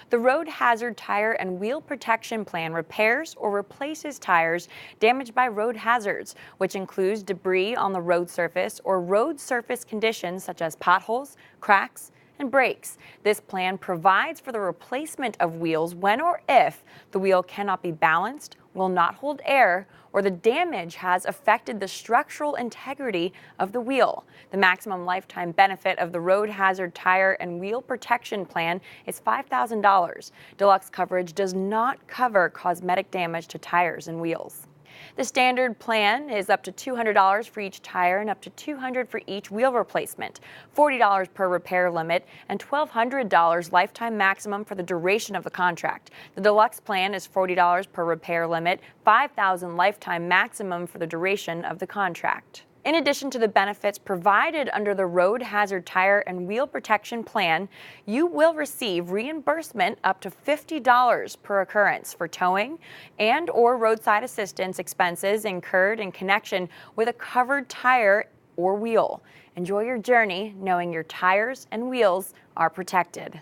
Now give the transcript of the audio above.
The Road Hazard Tire and Wheel Protection Plan repairs or replaces tires damaged by road hazards, which includes debris on the road surface or road surface conditions such as potholes, cracks, and brakes. This plan provides for the replacement of wheels when or if the wheel cannot be balanced, will not hold air, or the damage has affected the structural integrity of the wheel. The maximum lifetime benefit of the Road Hazard Tire and Wheel Protection Plan is $5,000. Deluxe coverage does not cover cosmetic damage to tires and wheels. The standard plan is up to $200 for each tire and up to $200 for each wheel replacement, $40 per repair limit, and $1,200 lifetime maximum for the duration of the contract. The deluxe plan is $40 per repair limit, $5,000 lifetime maximum for the duration of the contract. In addition to the benefits provided under the Road Hazard Tire and Wheel Protection Plan, you will receive reimbursement up to $50 per occurrence for towing and/or roadside assistance expenses incurred in connection with a covered tire or wheel. Enjoy your journey knowing your tires and wheels are protected.